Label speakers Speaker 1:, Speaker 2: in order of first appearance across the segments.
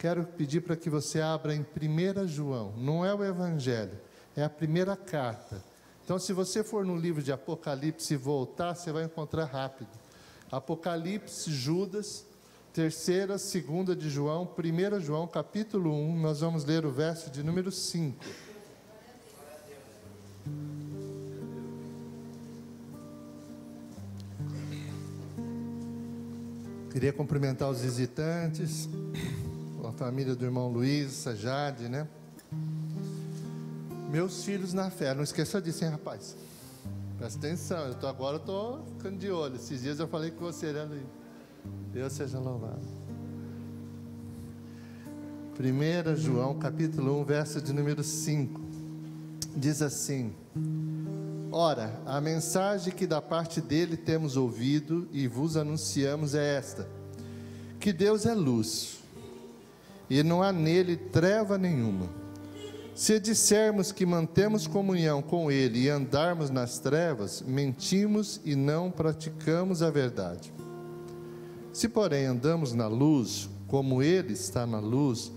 Speaker 1: quero pedir para que você abra em 1 João, não é o Evangelho, é a primeira carta. Então, se você for no livro de Apocalipse e voltar, você vai encontrar rápido. Apocalipse, Judas, 3ª, 2ª de João, 1 João, capítulo 1, nós vamos ler o verso de número 5. Queria cumprimentar os visitantes, a família do irmão Luiz, a Jade, né? Meus filhos na fé, não esqueça disso, hein, rapaz? Presta atenção, agora eu estou ficando de olho. Esses dias eu falei com você, né, Luiz? Deus seja louvado. 1 João, capítulo 1, verso de número 5. Diz assim: Ora, a mensagem que da parte dele temos ouvido e vos anunciamos é esta: que Deus é luz, e não há nele treva nenhuma. Se dissermos que mantemos comunhão com ele e andarmos nas trevas, mentimos e não praticamos a verdade. Se, porém, andamos na luz, como ele está na luz,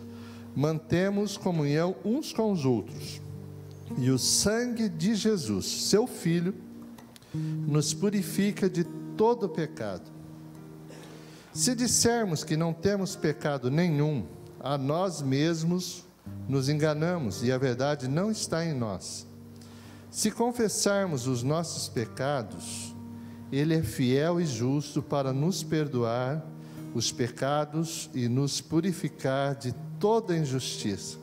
Speaker 1: mantemos comunhão uns com os outros. E o sangue de Jesus, seu Filho, nos purifica de todo pecado. Se dissermos que não temos pecado nenhum, a nós mesmos nos enganamos e a verdade não está em nós. Se confessarmos os nossos pecados, Ele é fiel e justo para nos perdoar os pecados e nos purificar de toda injustiça.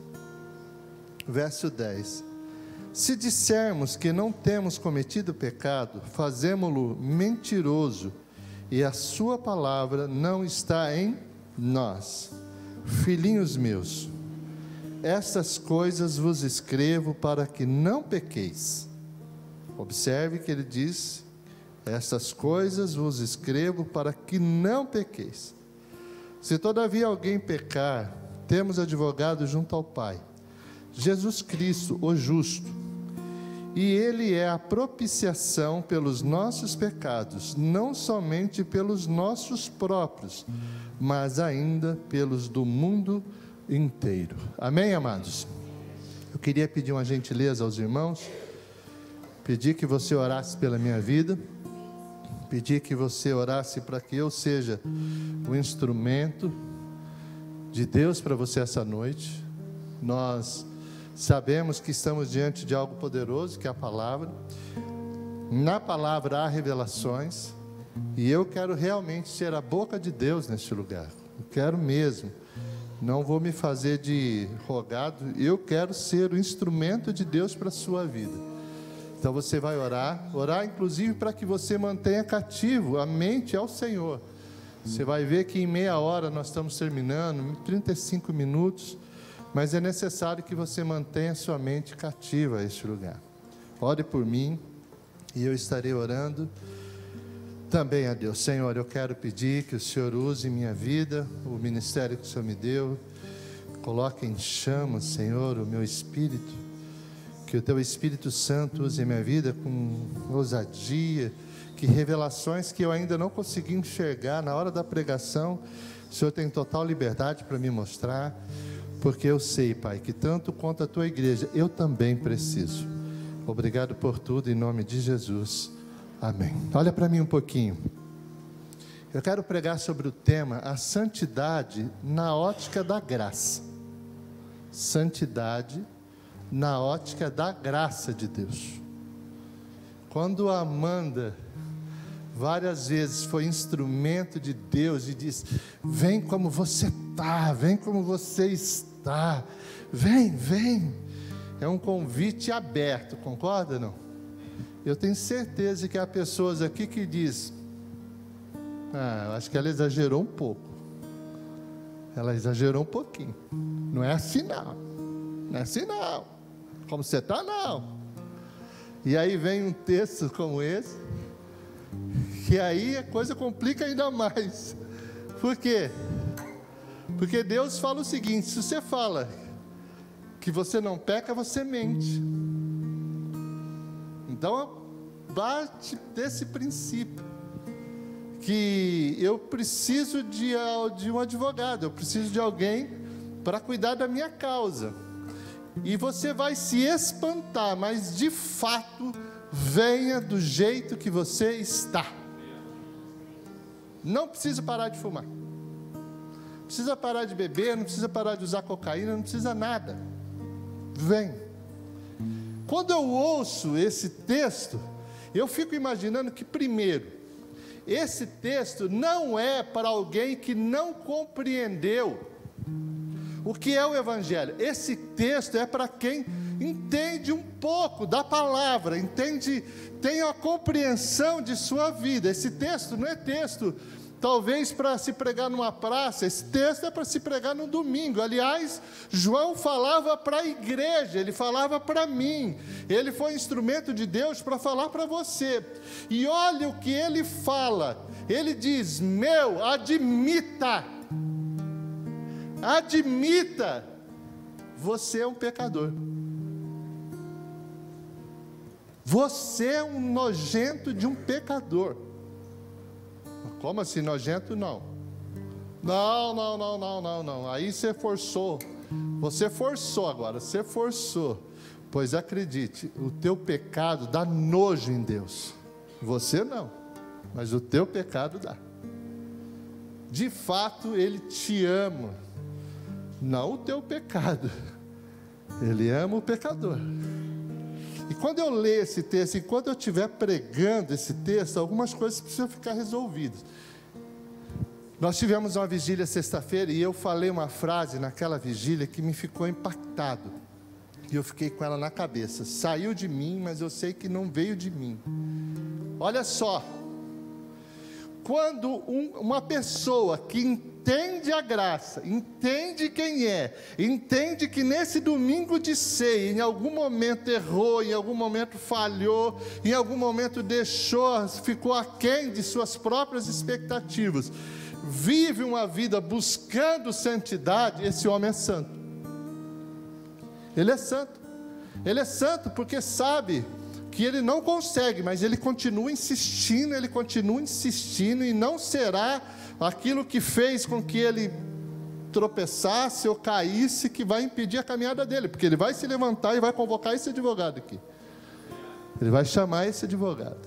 Speaker 1: Verso 10. Se dissermos que não temos cometido pecado, fazemo-lo mentiroso e a sua palavra não está em nós. Filhinhos meus, estas coisas vos escrevo para que não pequeis. Observe que ele diz: estas coisas vos escrevo para que não pequeis. Se todavia alguém pecar, temos advogado junto ao Pai, Jesus Cristo, o justo. E ele é a propiciação pelos nossos pecados, não somente pelos nossos próprios, mas ainda pelos do mundo inteiro. Amém, amados? Eu queria pedir uma gentileza aos irmãos, pedir que você orasse pela minha vida, pedir que você orasse para que eu seja o instrumento de Deus para você essa noite. Nós sabemos que estamos diante de algo poderoso, que é a palavra. Na palavra há revelações, e eu quero realmente ser a boca de Deus neste lugar. Eu quero mesmo. Não vou me fazer de rogado, eu quero ser o instrumento de Deus para a sua vida. Então você vai orar inclusive para que você mantenha cativo a mente ao Senhor. Você vai ver que em meia hora nós estamos terminando, 35 minutos, mas é necessário que você mantenha sua mente cativa a este lugar. Ore por mim e eu estarei orando também a Deus. Senhor, eu quero pedir que o Senhor use minha vida, o ministério que o Senhor me deu, coloque em chamas, Senhor, o meu espírito, que o Teu Espírito Santo use minha vida com ousadia, que revelações que eu ainda não consegui enxergar na hora da pregação, o Senhor tem total liberdade para me mostrar, porque eu sei, Pai, que tanto quanto a Tua igreja, eu também preciso. Obrigado por tudo, em nome de Jesus. Amém. Olha para mim um pouquinho. Eu quero pregar sobre o tema a santidade na ótica da graça. Santidade na ótica da graça de Deus. Quando a Amanda várias vezes foi instrumento de Deus e disse: vem como você está, vem como você está, vem. É um convite aberto, concorda ou não? Eu tenho certeza que há pessoas aqui que dizem: eu acho que ela exagerou um pouco. Ela exagerou um pouquinho. Não é assim não. Não é assim não. Como você está, não. E aí vem um texto como esse, que aí a coisa complica ainda mais. Por quê? Porque Deus fala o seguinte: se você fala que você não peca, você mente. Então, bate desse princípio, que eu preciso de um advogado, eu preciso de alguém para cuidar da minha causa. E você vai se espantar, mas de fato, venha do jeito que você está. Não precisa parar de fumar. Não precisa parar de beber, não precisa parar de usar cocaína, não precisa nada. Vem. Quando eu ouço esse texto, eu fico imaginando que, primeiro, esse texto não é para alguém que não compreendeu o que é o Evangelho. Esse texto é para quem entende um pouco da palavra, tem a compreensão de sua vida. Esse texto não é texto, talvez, para se pregar numa praça. Esse texto é para se pregar no domingo. Aliás, João falava para a igreja, ele falava para mim. Ele foi instrumento de Deus para falar para você. E olha o que ele fala. Ele diz: admita, você é um pecador. Você é um nojento de um pecador. Como assim nojento? Não. Não. Aí você forçou. Você forçou agora, você forçou. Pois acredite, o teu pecado dá nojo em Deus. Você não, mas o teu pecado dá. De fato, Ele te ama. Não o teu pecado. Ele ama o pecador. E quando eu ler esse texto, enquanto eu estiver pregando esse texto, algumas coisas precisam ficar resolvidas. Nós tivemos uma vigília sexta-feira e eu falei uma frase naquela vigília que me ficou impactado. E eu fiquei com ela na cabeça. Saiu de mim, mas eu sei que não veio de mim. Olha só. Quando uma pessoa que entende a graça, entende quem é, entende que nesse domingo de ceia, em algum momento errou, em algum momento falhou, em algum momento ficou aquém de suas próprias expectativas, vive uma vida buscando santidade, esse homem é santo. Ele é santo. Ele é santo porque sabe que ele não consegue, mas ele continua insistindo, e não será aquilo que fez com que ele tropeçasse ou caísse que vai impedir a caminhada dele, porque ele vai se levantar e vai convocar esse advogado aqui. Ele vai chamar esse advogado.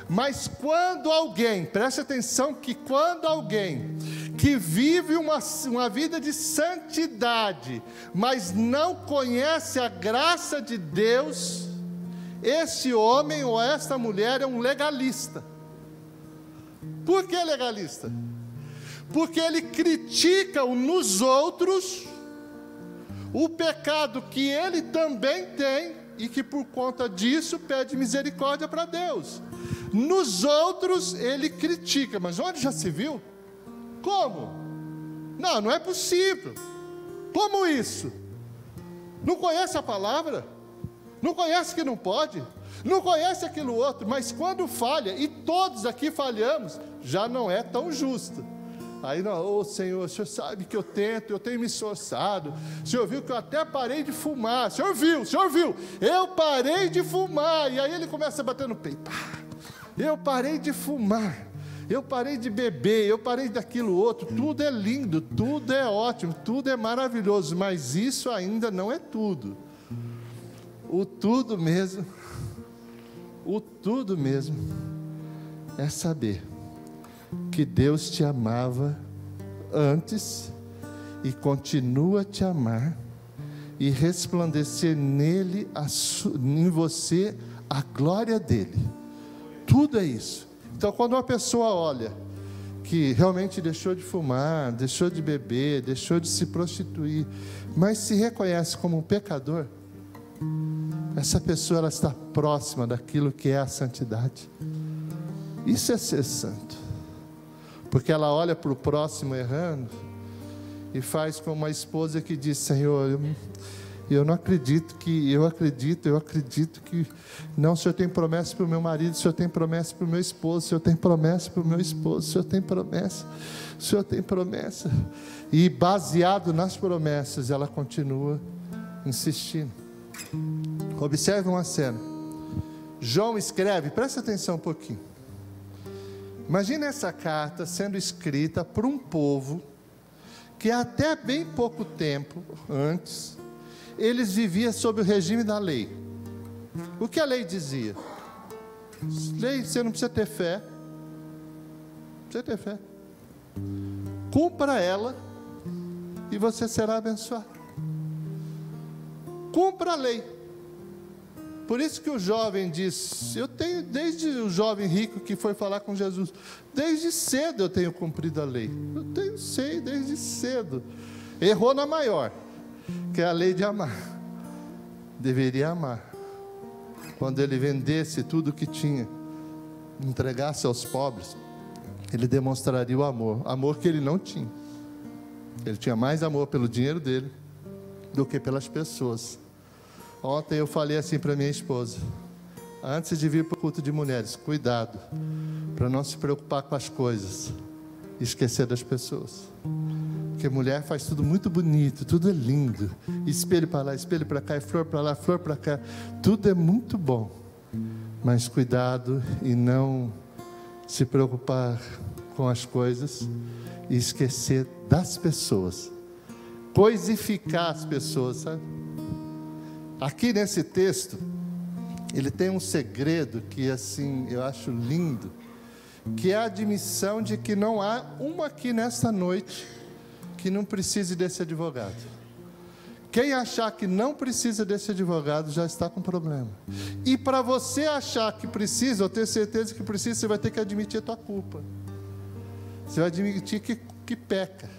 Speaker 1: Mas quando alguém, preste atenção que quando alguém que vive uma vida de santidade, mas não conhece a graça de Deus, esse homem ou esta mulher é um legalista. Por que legalista? Porque ele critica nos outros o pecado que ele também tem e que por conta disso pede misericórdia para Deus. Nos outros ele critica, mas onde já se viu? Como? Não é possível. Como isso? Não conhece a palavra? Não conhece que não pode? Não conhece aquilo outro? Mas quando falha, e todos aqui falhamos, já não é tão justo. Aí, não, Senhor, o Senhor sabe que eu tenho me esforçado. O Senhor viu que eu até parei de fumar. O Senhor viu, eu parei de fumar. E aí ele começa a bater no peito. Eu parei de fumar, eu parei de beber, eu parei daquilo outro. Tudo é lindo, tudo é ótimo, tudo é maravilhoso, mas isso ainda não é tudo. O tudo mesmo é saber que Deus te amava antes e continua a te amar e resplandecer nele, em você, a glória dele. Tudo é isso. Então, quando uma pessoa olha que realmente deixou de fumar, deixou de beber, deixou de se prostituir, mas se reconhece como um pecador, essa pessoa ela está próxima daquilo que é a santidade. Isso é ser santo. Porque ela olha para o próximo errando e faz como uma esposa que diz: Senhor, eu não acredito que, eu acredito que, não, o Senhor tem promessa para o meu marido, o Senhor tem promessa para o meu esposo, o Senhor tem promessa para o meu esposo, o Senhor tem promessa. E baseado nas promessas, ela continua insistindo. Observe uma cena. João escreve, presta atenção um pouquinho. Imagina essa carta sendo escrita para um povo que até bem pouco tempo antes, eles viviam sob o regime da lei. O que a lei dizia? Lei, você não precisa ter fé. Não precisa ter fé. Cumpra ela e você será abençoado. Cumpra a lei. Por isso que o jovem diz, eu tenho, desde o jovem rico que foi falar com Jesus, desde cedo eu tenho cumprido a lei. Sei, desde cedo. Errou na maior, que é a lei de amar. Deveria amar. Quando ele vendesse tudo o que tinha, entregasse aos pobres, ele demonstraria o amor. Amor que ele não tinha. Ele tinha mais amor pelo dinheiro dele do que pelas pessoas. Ontem eu falei assim para minha esposa, antes de vir para o culto de mulheres, cuidado, para não se preocupar com as coisas e esquecer das pessoas. Porque mulher faz tudo muito bonito, tudo é lindo, espelho para lá, espelho para cá, flor para lá, flor para cá, tudo é muito bom, mas cuidado e não se preocupar com as coisas e esquecer das pessoas, coisificar as pessoas, sabe? Aqui nesse texto, ele tem um segredo que assim, eu acho lindo, que é a admissão de que não há uma aqui nesta noite que não precise desse advogado. Quem achar que não precisa desse advogado já está com problema. E para você achar que precisa, eu tenho certeza que precisa, você vai ter que admitir a tua culpa. Você vai admitir que peca.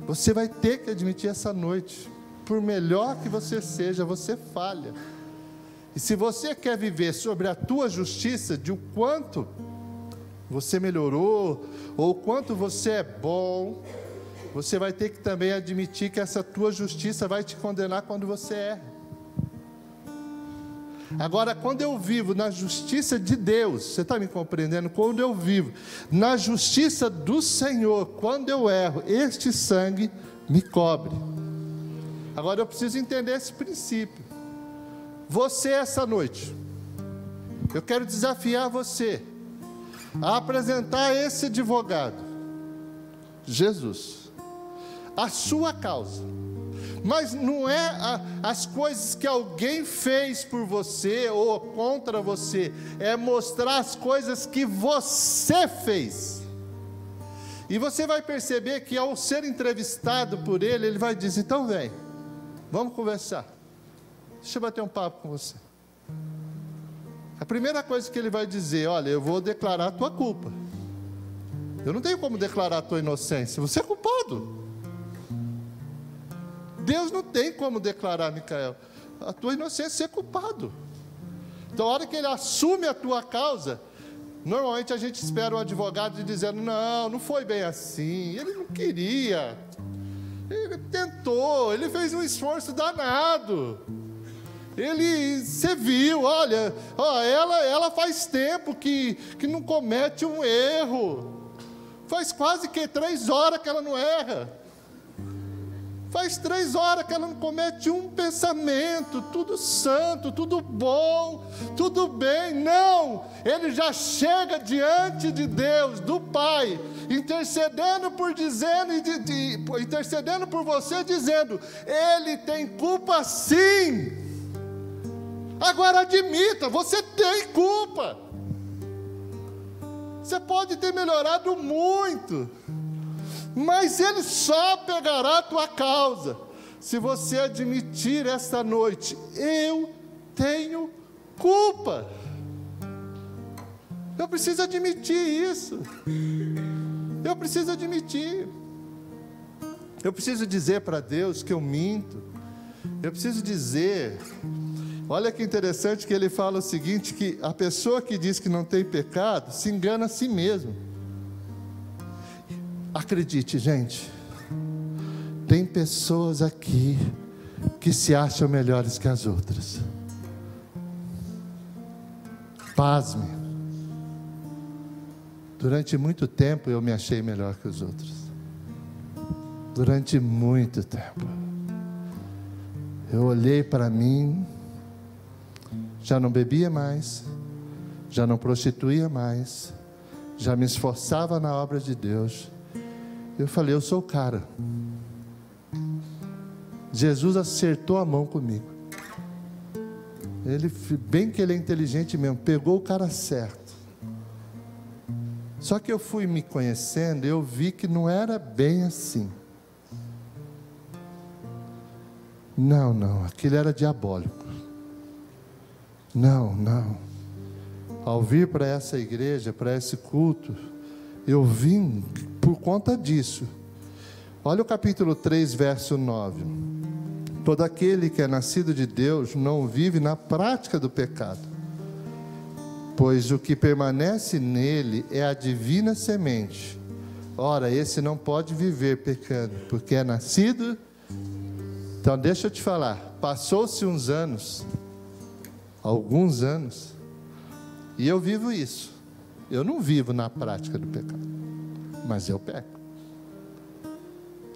Speaker 1: Você vai ter que admitir essa noite. Por melhor que você seja, você falha. E se você quer viver sobre a tua justiça, de o quanto você melhorou, ou o quanto você é bom, você vai ter que também admitir que essa tua justiça vai te condenar quando você erra. Agora, quando eu vivo na justiça de Deus, você está me compreendendo? Quando eu vivo na justiça do Senhor, quando eu erro, este sangue me cobre. Agora eu preciso entender esse princípio. Você essa noite, eu quero desafiar você a apresentar esse advogado, Jesus, a sua causa. Mas não é as coisas que alguém fez por você ou contra você, é mostrar as coisas que você fez. E você vai perceber que ao ser entrevistado por ele, ele vai dizer, então vem, vamos conversar. Deixa eu bater um papo com você. A primeira coisa que ele vai dizer, olha, eu vou declarar a tua culpa. Eu não tenho como declarar a tua inocência, você é culpado. Deus não tem como declarar, Micael, a tua inocência, ser culpado. Então, a hora que ele assume a tua causa, normalmente a gente espera um advogado dizendo, não foi bem assim, ele não queria, ele tentou, ele fez um esforço danado, você viu, olha, ela faz tempo que não comete um erro, faz quase que 3 horas que ela não erra, faz 3 horas que ela não comete um pensamento, tudo santo, tudo bom, tudo bem. Não, ele já chega diante de Deus, do Pai, intercedendo intercedendo por você, dizendo, ele tem culpa sim. Agora admita, você tem culpa. Você pode ter melhorado muito, mas ele só pegará a tua causa se você admitir esta noite, eu tenho culpa. Eu preciso admitir isso. Eu preciso admitir. Eu preciso dizer para Deus que eu minto. Eu preciso dizer. Olha que interessante que ele fala o seguinte, que a pessoa que diz que não tem pecado, se engana a si mesmo. Acredite, gente, tem pessoas aqui que se acham melhores que as outras. Pasme. Durante muito tempo eu me achei melhor que os outros. Durante muito tempo. Eu olhei para mim, já não bebia mais, já não prostituía mais, já me esforçava na obra de Deus. Eu falei, eu sou o cara. Jesus acertou a mão comigo. Ele, bem que ele é inteligente mesmo, pegou o cara certo. Só que eu fui me conhecendo e eu vi que não era bem assim. Não, aquilo era diabólico. Não. Ao vir para essa igreja, para esse culto, eu vim por conta disso. Olha o capítulo 3, verso 9. Todo aquele que é nascido de Deus não vive na prática do pecado, pois o que permanece nele é a divina semente. Ora, esse não pode viver pecando, porque é nascido. Então deixa eu te falar, passou-se uns anos, alguns anos, e eu vivo isso. Eu não vivo na prática do pecado, mas eu peco.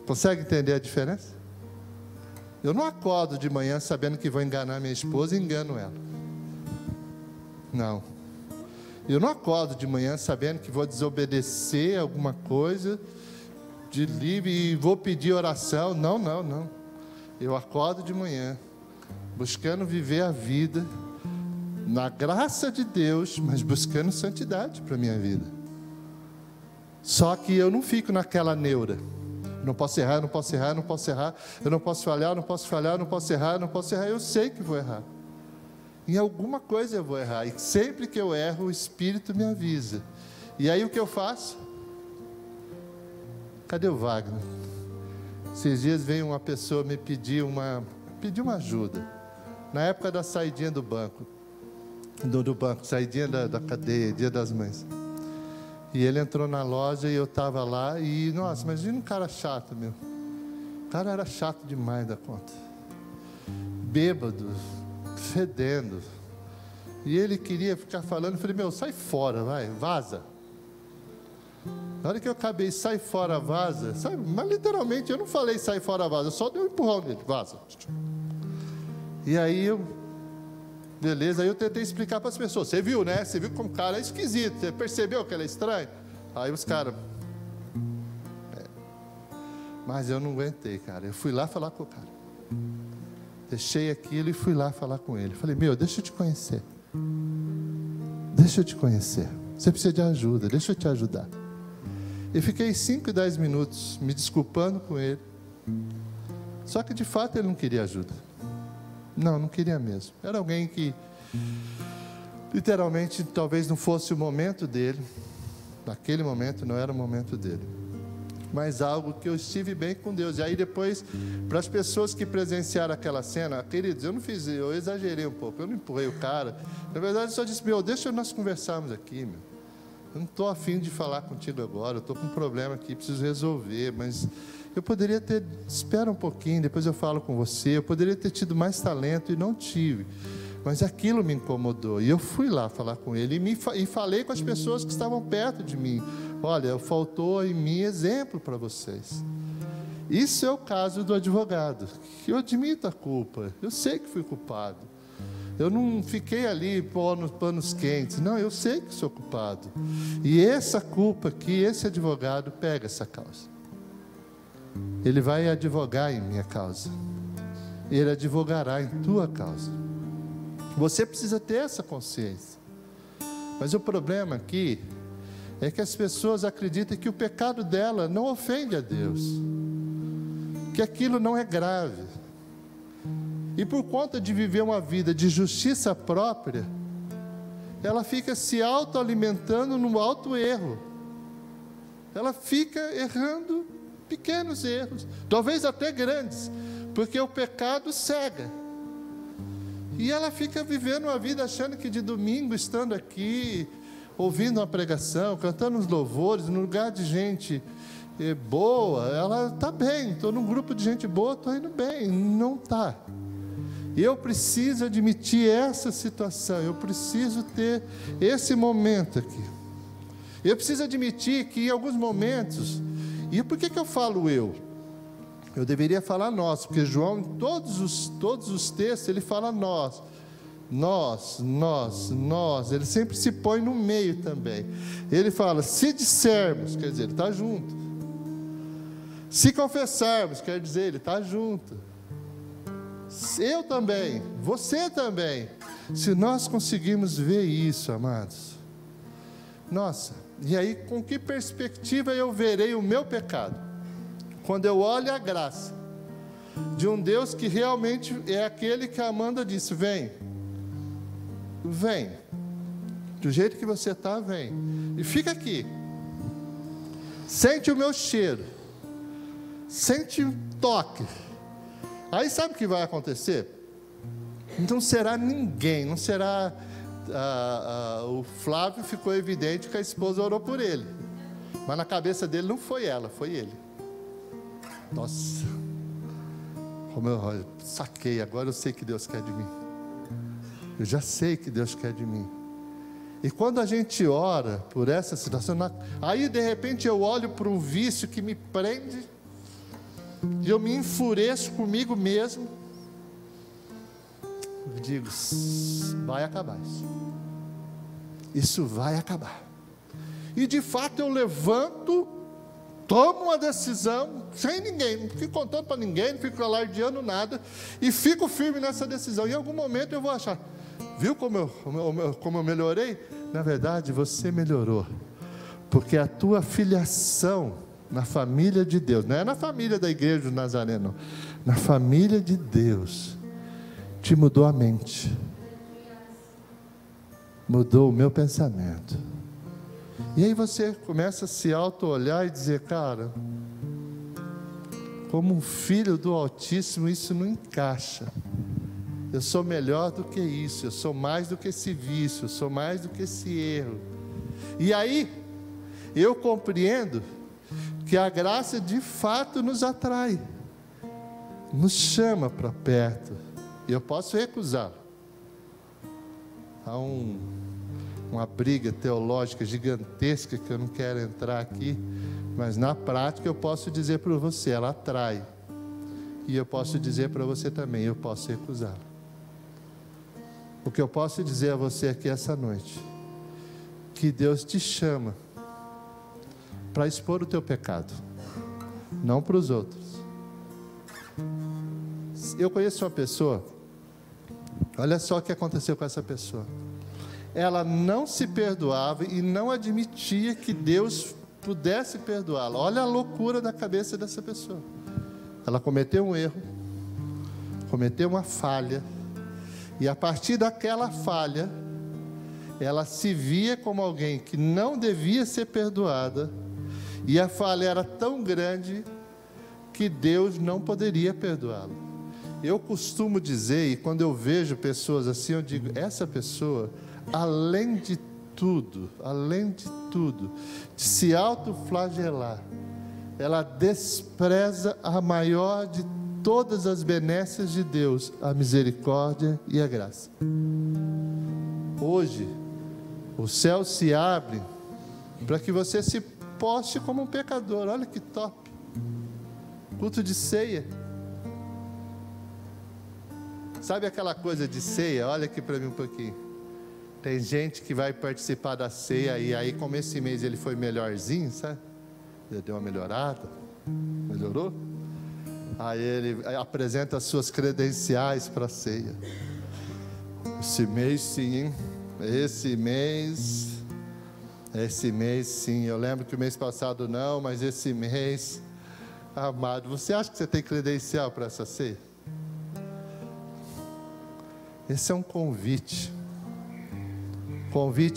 Speaker 1: Consegue entender a diferença? Eu não acordo de manhã sabendo que vou enganar minha esposa e engano ela. Não. Eu não acordo de manhã sabendo que vou desobedecer alguma coisa de livre e vou pedir oração. Não. Eu acordo de manhã buscando viver a vida na graça de Deus, mas buscando santidade para a minha vida. Só que eu não fico naquela neura. Não posso errar, eu não posso falhar, eu não posso errar. Eu sei que vou errar. Em alguma coisa eu vou errar. E sempre que eu erro, o Espírito me avisa. E aí o que eu faço? Cadê o Wagner? Esses dias veio uma pessoa me pedir uma ajuda. Na época da saidinha do banco. Do banco, saidinha da cadeia, Dia das Mães. E ele entrou na loja e eu estava lá e, nossa, imagina um cara chato, meu. O cara era chato demais da conta. Bêbado, fedendo. E ele queria ficar falando, eu falei, meu, sai fora, vai, vaza. Na hora que eu acabei, sai fora, vaza, sabe? Mas literalmente eu não falei sai fora, vaza, eu só dei um empurrão nele, vaza. E aí beleza, aí eu tentei explicar para as pessoas. Você viu, né? Você viu como o cara é esquisito. Você percebeu que ele é estranho? Aí os caras... Mas eu não aguentei, cara. Eu fui lá falar com o cara. Deixei aquilo e fui lá falar com ele. Falei, meu, deixa eu te conhecer. Deixa eu te conhecer. Você precisa de ajuda, deixa eu te ajudar. E fiquei 5 e 10 minutos me desculpando com ele. Só que de fato ele não queria ajuda. Não queria mesmo. Era alguém que, literalmente, talvez não fosse o momento dele. Naquele momento não era o momento dele. Mas algo que eu estive bem com Deus. E aí depois, para as pessoas que presenciaram aquela cena, queridos, eu exagerei um pouco. Eu não empurrei o cara. Na verdade, eu só disse, meu, deixa nós conversarmos aqui, meu. Eu não estou afim de falar contigo agora. Eu estou com um problema aqui, preciso resolver, mas... Eu poderia ter, espera um pouquinho, depois eu falo com você. Eu poderia ter tido mais talento e não tive. Mas aquilo me incomodou. E eu fui lá falar com ele e falei com as pessoas que estavam perto de mim. Olha, faltou em mim exemplo para vocês. Isso é o caso do advogado. Eu admito a culpa. Eu sei que fui culpado. Eu não fiquei ali panos quentes. Não, eu sei que sou culpado. E essa culpa aqui, esse advogado pega essa causa. Ele vai advogar em minha causa. Ele advogará em tua causa. Você precisa ter essa consciência. Mas o problema aqui é que as pessoas acreditam que o pecado dela não ofende a Deus, que aquilo não é grave. E por conta de viver uma vida de justiça própria, ela fica se autoalimentando no alto erro. Ela fica errando pequenos erros, talvez até grandes, porque o pecado cega. E ela fica vivendo uma vida achando que de domingo, estando aqui, ouvindo uma pregação, cantando uns louvores, no lugar de gente boa, ela está bem. Estou num grupo de gente boa, estou indo bem. Não está. Eu preciso admitir essa situação, eu preciso ter esse momento aqui. Eu preciso admitir que em alguns momentos... E por que eu falo eu? Eu deveria falar nós, porque João, em todos os textos, ele fala nós. Nós. Ele sempre se põe no meio também. Ele fala, se dissermos, quer dizer, ele está junto. Se confessarmos, quer dizer, Ele está junto. Eu também, você também. Se nós conseguirmos ver isso, amados, nossa, e aí com que perspectiva eu verei o meu pecado? Quando eu olho a graça de um Deus que realmente é aquele que a Amanda disse: vem, vem, do jeito que você está, vem, e fica aqui, sente o meu cheiro, sente o toque. Aí sabe o que vai acontecer? Não será ninguém, não será... o Flávio ficou evidente que a esposa orou por ele, mas na cabeça dele não foi ela, foi ele. Nossa, como eu saquei, agora eu sei que Deus quer de mim. Eu já sei que Deus quer de mim. E quando a gente ora por essa situação, aí de repente eu olho para um vício que me prende, e eu me enfureço comigo mesmo, eu digo: vai acabar isso. Isso vai acabar. E de fato eu levanto, tomo uma decisão, sem ninguém, não fico contando para ninguém, não fico alardeando nada, e fico firme nessa decisão. Em algum momento eu vou achar: viu como eu melhorei? Na verdade, você melhorou, porque a tua filiação na família de Deus, não é na família da igreja do Nazaré, não, na família de Deus, te mudou a mente, mudou o meu pensamento. E aí você começa a se auto-olhar e dizer: cara, como um filho do Altíssimo, isso não encaixa. Eu sou melhor do que isso, eu sou mais do que esse vício, eu sou mais do que esse erro. E aí eu compreendo que a graça de fato nos atrai, nos chama para perto. E eu posso recusar. Há uma briga teológica gigantesca que eu não quero entrar aqui, mas na prática eu posso dizer para você: ela atrai. E eu posso dizer para você também: eu posso recusar. O que eu posso dizer a você aqui essa noite, que Deus te chama para expor o teu pecado, não para os outros. Eu conheço uma pessoa, olha só o que aconteceu com essa pessoa. Ela não se perdoava e não admitia que Deus pudesse perdoá-la. Olha a loucura da cabeça dessa pessoa. Ela cometeu um erro, cometeu uma falha, e a partir daquela falha, ela se via como alguém que não devia ser perdoada, e a falha era tão grande que Deus não poderia perdoá-la. Eu costumo dizer, e quando eu vejo pessoas assim, eu digo: essa pessoa, além de tudo, de se autoflagelar, ela despreza a maior de todas as benesses de Deus, a misericórdia e a graça. Hoje, o céu se abre para que você se poste como um pecador. Olha que top! Culto de ceia. Sabe aquela coisa de ceia? Olha aqui para mim um pouquinho. Tem gente que vai participar da ceia e aí, como esse mês ele foi melhorzinho, sabe? Ele deu uma melhorada. Melhorou? Aí ele apresenta as suas credenciais para a ceia. Esse mês sim, hein? Esse mês sim. Eu lembro que o mês passado não, mas esse mês, amado, você acha que você tem credencial para essa ceia? Esse é um convite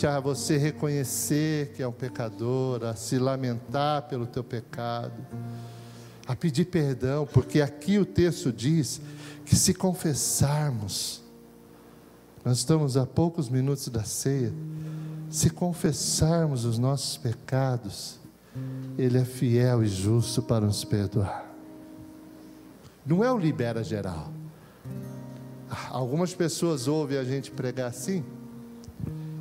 Speaker 1: a você reconhecer que é um pecador, a se lamentar pelo teu pecado, a pedir perdão, porque aqui o texto diz que se confessarmos, nós estamos a poucos minutos da ceia, se confessarmos os nossos pecados, Ele é fiel e justo para nos perdoar. Não é o libera geral. Algumas pessoas ouvem a gente pregar assim,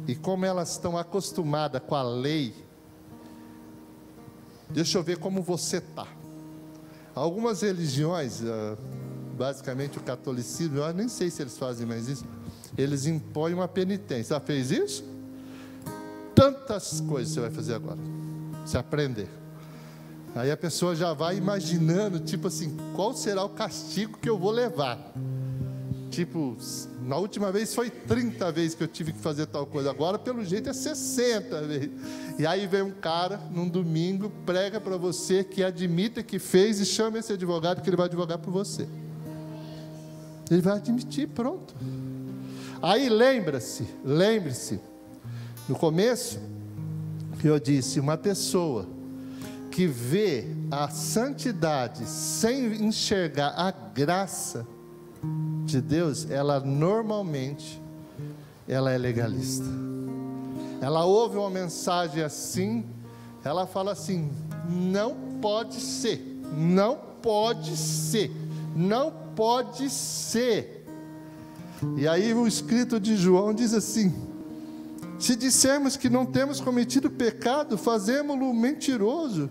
Speaker 1: e como elas estão acostumadas com a lei, deixa eu ver como você está. Algumas religiões, basicamente o catolicismo, eu nem sei se eles fazem mais isso, eles impõem uma penitência. Já fez isso? Tantas coisas você vai fazer agora, se aprender. Aí a pessoa já vai imaginando, tipo assim, qual será o castigo que eu vou levar? Tipo, na última vez foi 30 vezes que eu tive que fazer tal coisa, agora pelo jeito é 60 vezes. E aí vem um cara, num domingo, prega para você que admita que fez e chama esse advogado que ele vai advogar por você. Ele vai admitir, pronto. Aí lembre-se, no começo, eu disse, uma pessoa que vê a santidade sem enxergar a graça de Deus, ela normalmente, ela é legalista. Ela ouve uma mensagem assim, ela fala assim, não pode ser, não pode ser, não pode ser. E aí o escrito de João diz assim, se dissermos que não temos cometido pecado, fazemo-lo mentiroso,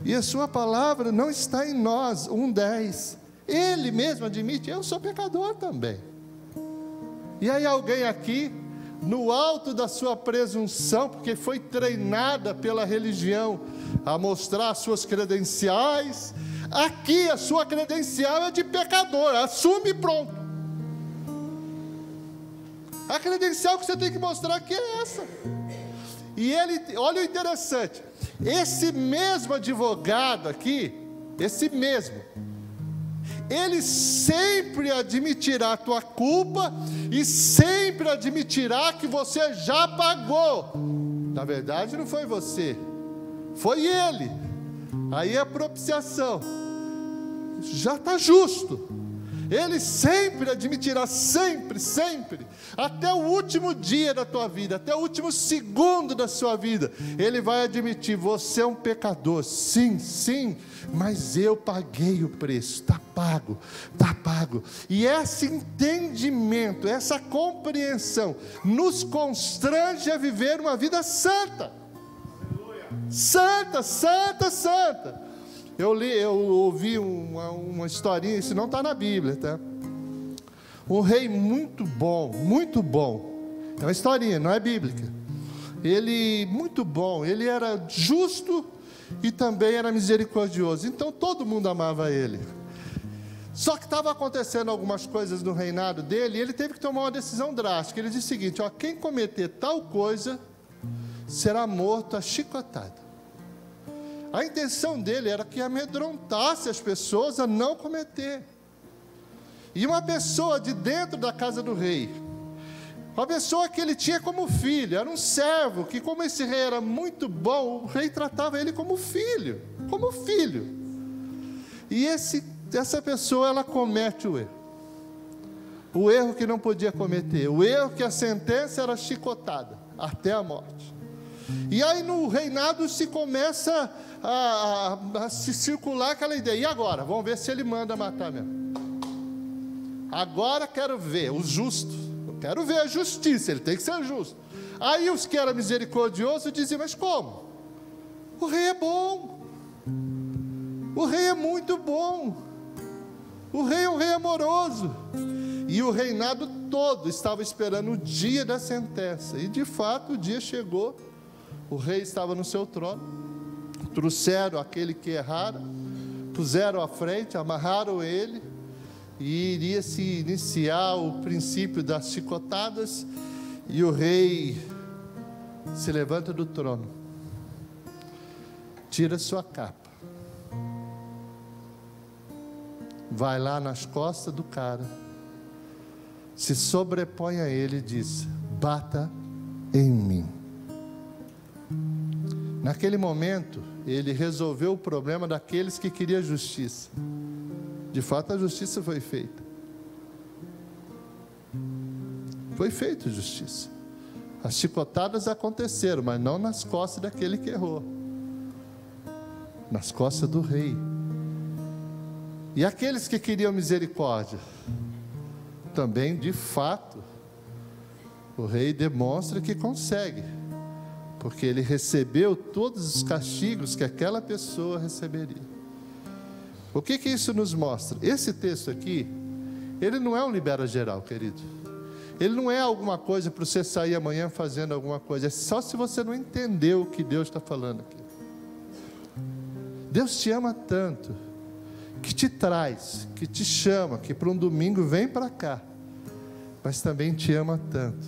Speaker 1: e a sua palavra não está em nós. 1:10. Ele mesmo admite, eu sou pecador também. E aí alguém aqui, no alto da sua presunção, porque foi treinada pela religião a mostrar as suas credenciais, aqui a sua credencial é de pecador, assume e pronto. A credencial que você tem que mostrar aqui é essa. E ele, olha o interessante, esse mesmo advogado aqui, esse mesmo, ele sempre admitirá a tua culpa e sempre admitirá que você já pagou. Na verdade não foi você, foi ele. Aí é a propiciação, já está justo. Ele sempre admitirá, sempre, sempre, até o último dia da tua vida, até o último segundo da sua vida, ele vai admitir, você é um pecador, sim, sim, mas eu paguei o preço, está pago, está pago. E esse entendimento, essa compreensão, nos constrange a viver uma vida santa, santa, santa. Eu ouvi uma historinha, isso não está na Bíblia, tá? Um rei muito bom, é uma historinha, não é bíblica. Ele, muito bom, ele era justo e também era misericordioso, então todo mundo amava ele. Só que estava acontecendo algumas coisas no reinado dele, e ele teve que tomar uma decisão drástica. Ele disse o seguinte, ó, quem cometer tal coisa, será morto a chicotada. A intenção dele era que amedrontasse as pessoas a não cometer. E uma pessoa de dentro da casa do rei, uma pessoa que ele tinha como filho, era um servo, que como esse rei era muito bom, o rei tratava ele como filho. E essa pessoa, ela comete o erro que não podia cometer, o erro que a sentença era chicotada, até a morte. E aí no reinado se começa a se circular aquela ideia, e agora? Vamos ver se ele manda matar mesmo. Agora quero ver o justo, eu quero ver a justiça, ele tem que ser justo. Aí os que eram misericordiosos diziam, mas como? O rei é bom, o rei é muito bom, o rei é um rei amoroso. E o reinado todo estava esperando o dia da sentença, e de fato o dia chegou. O rei estava no seu trono, trouxeram aquele que errara, puseram à frente, amarraram ele, e iria se iniciar o princípio das chicotadas, e o rei se levanta do trono, tira sua capa, vai lá nas costas do cara, se sobrepõe a ele e diz, bata em mim. Naquele momento, ele resolveu o problema daqueles que queriam justiça. De fato, a justiça foi feita. Foi feita justiça. As chicotadas aconteceram, mas não nas costas daquele que errou. Nas costas do rei. E aqueles que queriam misericórdia, também, de fato, o rei demonstra que consegue. Porque ele recebeu todos os castigos que aquela pessoa receberia. O que isso nos mostra? Esse texto aqui, ele não é um libera geral, querido. Ele não é alguma coisa para você sair amanhã fazendo alguma coisa. É só se você não entendeu o que Deus está falando aqui. Deus te ama tanto, que te traz, que te chama, que para um domingo vem para cá, mas também te ama tanto,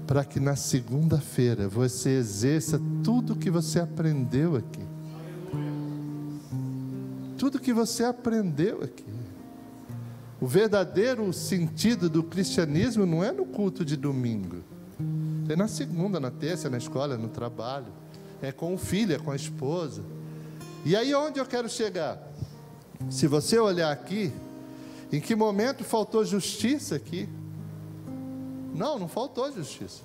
Speaker 1: para que na segunda-feira você exerça tudo que você aprendeu aqui. Tudo que você aprendeu aqui. O verdadeiro sentido do cristianismo não é no culto de domingo. É na segunda, na terça, na escola, no trabalho. É com o filho, é com a esposa. E aí onde eu quero chegar? Se você olhar aqui, em que momento faltou justiça aqui? Não faltou justiça.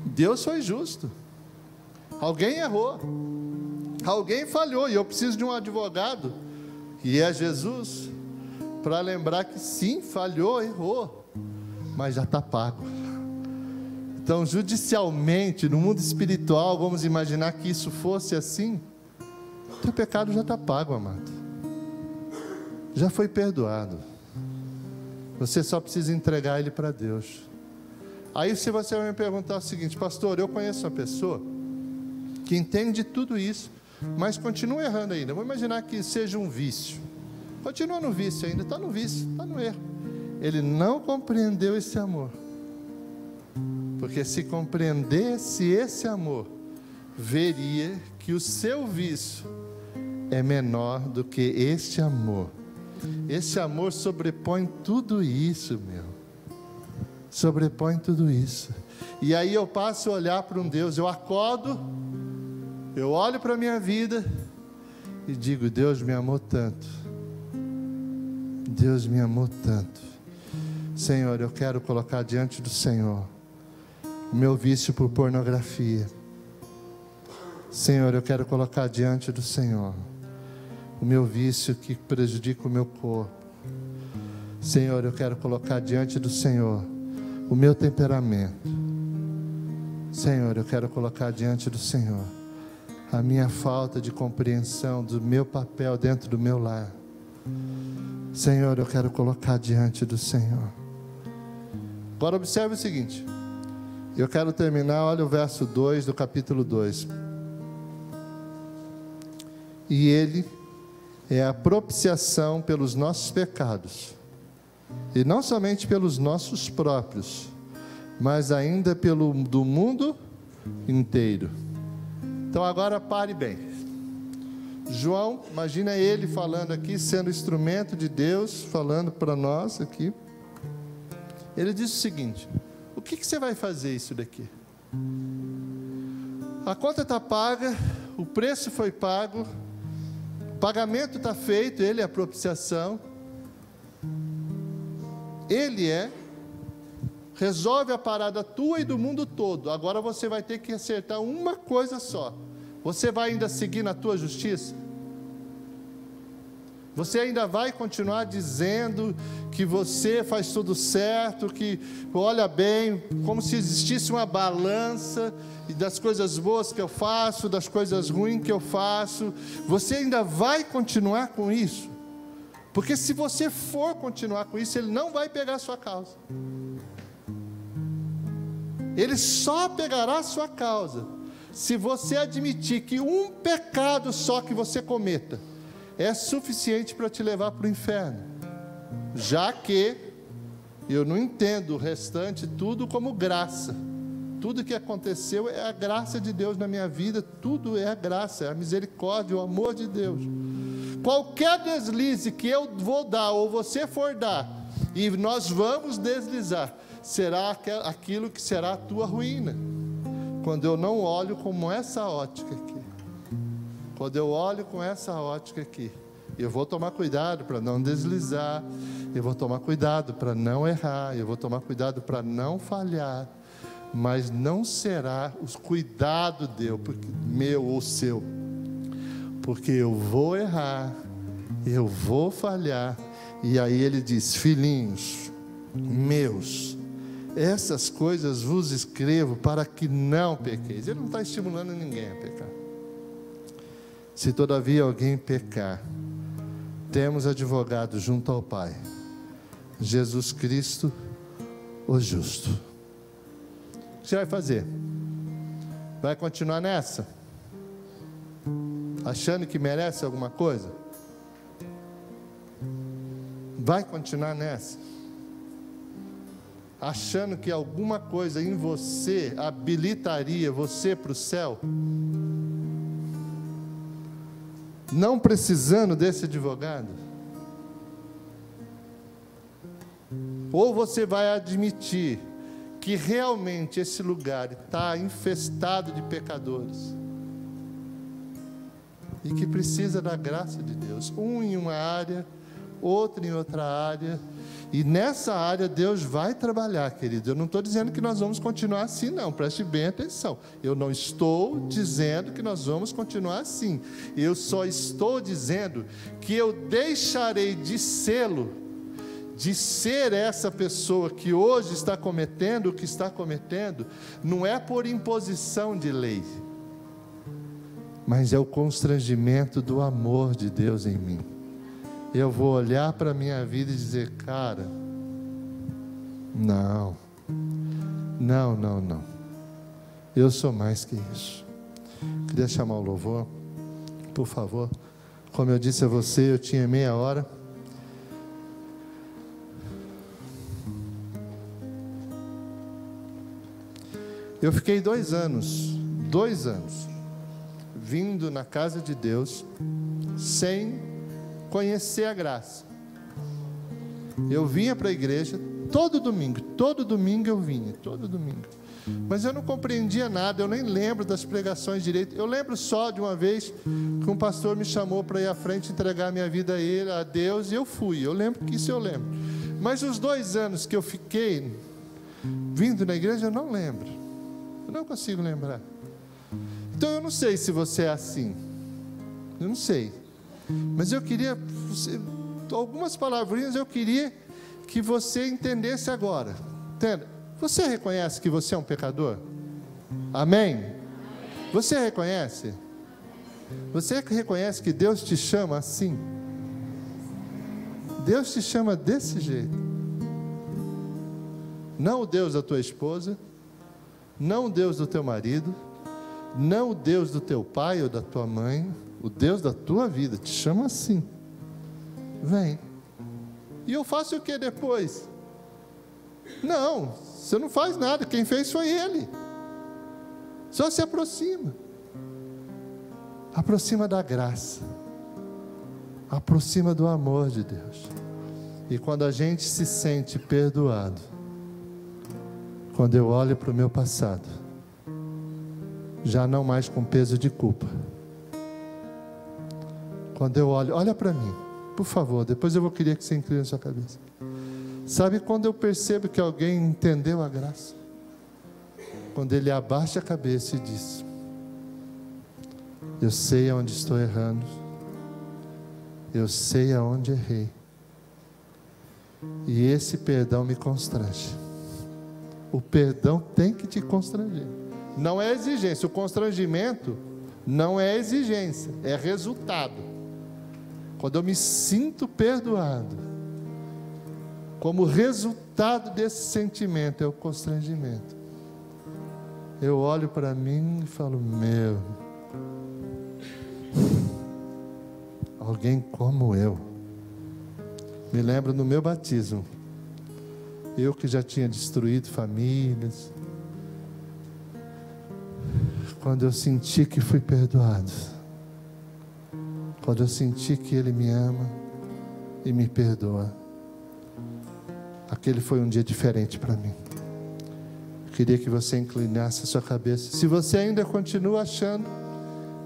Speaker 1: Deus foi justo. Alguém errou. Alguém falhou. E eu preciso de um advogado, que é Jesus, para lembrar que sim, falhou, errou, mas já está pago. Então, judicialmente, no mundo espiritual, vamos imaginar que isso fosse assim. O teu pecado já está pago, amado. Já foi perdoado. Você só precisa entregar ele para Deus. Aí se você vai me perguntar o seguinte: pastor, eu conheço uma pessoa que entende tudo isso, mas continua errando ainda. Vamos imaginar que seja um vício. Continua no vício ainda, está no vício, está no erro. Ele não compreendeu esse amor. Porque se compreendesse esse amor, veria que o seu vício é menor do que este amor. Esse amor sobrepõe tudo isso, meu. Sobrepõe tudo isso. E aí eu passo a olhar para um Deus, eu acordo, eu olho para a minha vida e digo: Deus me amou tanto. Deus me amou tanto. Senhor, eu quero colocar diante do Senhor o meu vício por pornografia. Senhor, eu quero colocar diante do Senhor o meu vício que prejudica o meu corpo. Senhor, eu quero colocar diante do Senhor o meu temperamento. Senhor, eu quero colocar diante do Senhor a minha falta de compreensão do meu papel dentro do meu lar. Senhor, eu quero colocar diante do Senhor. Agora observe o seguinte. Eu quero terminar, olha o verso 2 do capítulo 2. E Ele é a propiciação pelos nossos pecados, e não somente pelos nossos próprios, mas ainda pelo do mundo inteiro. Então agora pare bem. João, imagina ele falando aqui, sendo instrumento de Deus, falando para nós aqui. Ele diz o seguinte: o que você vai fazer isso daqui? A conta está paga, o preço foi pago, o pagamento está feito, Ele é a propiciação. Ele resolve a parada tua e do mundo todo. Agora você vai ter que acertar uma coisa só. Você vai ainda seguir na tua justiça? Você ainda vai continuar dizendo que você faz tudo certo, que olha bem, como se existisse uma balança das coisas boas que eu faço, das coisas ruins que eu faço? Você ainda vai continuar com isso? Porque se você for continuar com isso, Ele não vai pegar a sua causa. Ele só pegará a sua causa se você admitir que um pecado só que você cometa é suficiente para te levar para o inferno. Já que eu não entendo o restante tudo como graça. Tudo que aconteceu é a graça de Deus na minha vida. Tudo é a graça, é a misericórdia, o amor de Deus. Qualquer deslize que eu vou dar ou você for dar, e nós vamos deslizar, será aquilo que será a tua ruína. Quando eu não olho como essa ótica aqui. Quando eu olho com essa ótica aqui, eu vou tomar cuidado para não deslizar, eu vou tomar cuidado para não errar, eu vou tomar cuidado para não falhar, mas não será os cuidados meu ou seu, porque eu vou errar, eu vou falhar. E aí ele diz: filhinhos meus, essas coisas vos escrevo para que não pequeis. Ele não está estimulando ninguém a pecar. Se todavia alguém pecar, temos advogado junto ao Pai, Jesus Cristo, o justo. O que você vai fazer? Vai continuar nessa? Achando que merece alguma coisa? Vai continuar nessa? Achando que alguma coisa em você habilitaria você para o céu? Não precisando desse advogado? Ou você vai admitir que realmente esse lugar está infestado de pecadores e que precisa da graça de Deus, um em uma área, outro em outra área, e nessa área Deus vai trabalhar, querido. Eu não estou dizendo que nós vamos continuar assim, não, preste bem atenção. Eu não estou dizendo que nós vamos continuar assim. Eu só estou dizendo que eu deixarei de ser essa pessoa que hoje está cometendo o que está cometendo, não é por imposição de lei, mas é o constrangimento do amor de Deus em mim. Eu vou olhar para a minha vida e dizer, cara, não, eu sou mais que isso. Queria chamar o louvor, por favor. Como eu disse a você, eu tinha meia hora. Eu fiquei 2 anos, vindo na casa de Deus, sem conhecer a graça. Eu vinha para a igreja todo domingo eu vinha, todo domingo. Mas eu não compreendia nada, eu nem lembro das pregações direito. Eu lembro só de uma vez que um pastor me chamou para ir à frente entregar minha vida a Deus, e eu fui. Eu lembro que isso eu lembro. Mas os 2 anos que eu fiquei vindo na igreja, eu não lembro. Eu não consigo lembrar. Então eu não sei se você é assim. Eu não sei. Mas eu queria, algumas palavrinhas eu queria que você entendesse agora. Entenda? Você reconhece que você é um pecador? Amém? Você reconhece? Você reconhece que Deus te chama assim? Deus te chama desse jeito. Não o Deus da tua esposa, não o Deus do teu marido, não o Deus do teu pai ou da tua mãe, o Deus da tua vida te chama assim. Vem. E eu faço o que depois? Não, você não faz nada, quem fez foi Ele. Só se aproxima. Aproxima da graça. Aproxima do amor de Deus. E quando a gente se sente perdoado, quando eu olho para o meu passado, já não mais com peso de culpa. Quando eu olho, olha para mim, por favor, depois eu vou querer que você incline a sua cabeça. Sabe quando eu percebo que alguém entendeu a graça? Quando ele abaixa a cabeça e diz, eu sei aonde estou errando, eu sei aonde errei, e esse perdão me constrange. O perdão tem que te constranger. Não é exigência. O constrangimento não é exigência, é resultado. Quando eu me sinto perdoado, como resultado desse sentimento, é o constrangimento. Eu olho para mim e falo, alguém como eu. Me lembro no meu batismo, eu que já tinha destruído famílias, quando eu senti que fui perdoado, quando eu senti que Ele me ama e me perdoa, aquele foi um dia diferente para mim. Eu queria que você inclinasse a sua cabeça. Se você ainda continua achando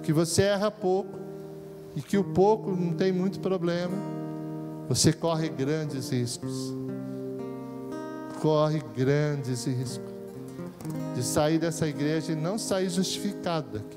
Speaker 1: que você erra pouco e que o pouco não tem muito problema, você corre grandes riscos. Corre grandes riscos de sair dessa igreja e não sair justificado daqui.